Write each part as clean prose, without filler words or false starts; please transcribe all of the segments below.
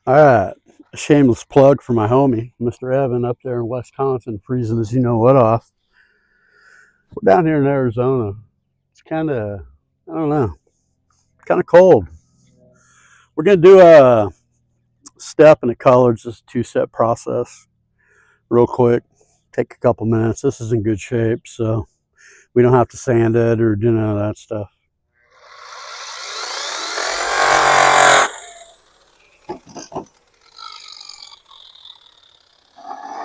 All right, a shameless plug for my homie, Mr. Evan, up there in Wisconsin, freezing as you know what off. We're down here in Arizona. It's kind of, I don't know, kind of cold. We're gonna do a step and a color, just a two-step process, real quick. Take a couple minutes. This is in good shape, so we don't have to sand it or do none of that stuff.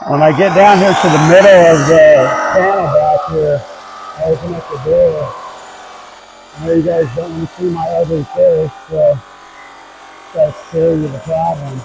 When I get down here to the middle of the panel back here, I open up the door. I know you guys don't want to see my ugly face, so that's scare you the problem.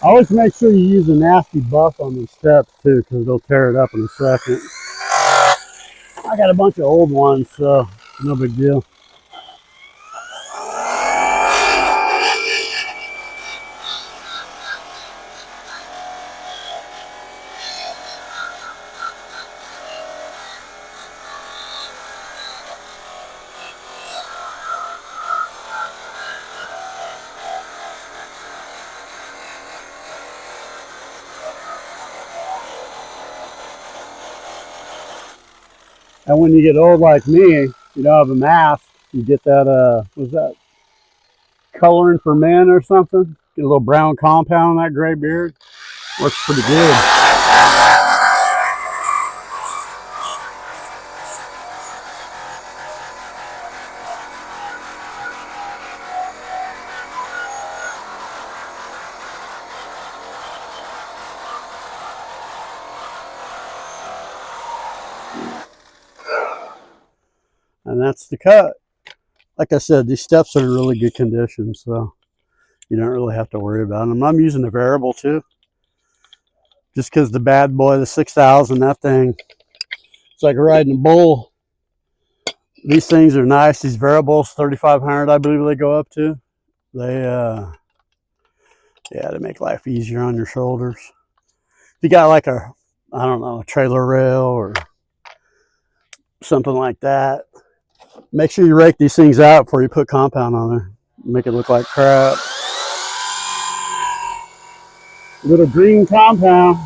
Always make sure you use a nasty buff on the steps too, because they'll tear it up in a second. I got a bunch of old ones, so no big deal. And when you get old like me, you don't have a mask, you get that, what's that, coloring for men or something? Get a little brown compound on that gray beard. Works pretty good. And that's the cut. Like I said, these steps are in really good condition, so you don't really have to worry about them. I'm using a variable too, just because the bad boy, the 6000, that thing, it's like riding a bull. These things are nice. These variables, 3500, I believe they go up to. They make life easier on your shoulders. If you got like a, I don't know, a trailer rail or something like that, make sure you rake these things out before you put compound on there. Make it look like crap. Little green compound.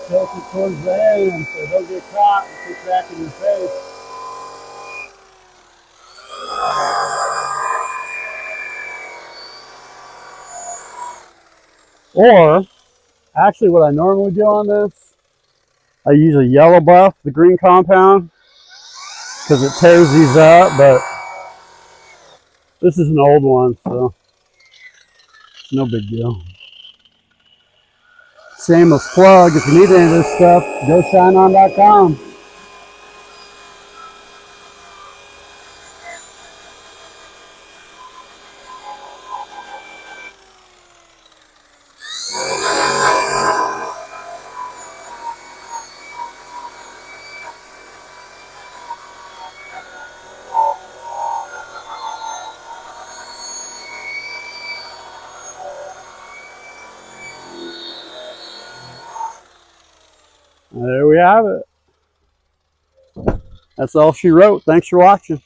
Tilt it towards the end so don't get caught and kick back in your face. Or, actually what I normally do on this, I use a yellow buff, the green compound, because it tears these up, but this is an old one, so it's no big deal. Shameless plug, if you need any of this stuff, go shineon.com. There we have it. That's all she wrote. Thanks for watching.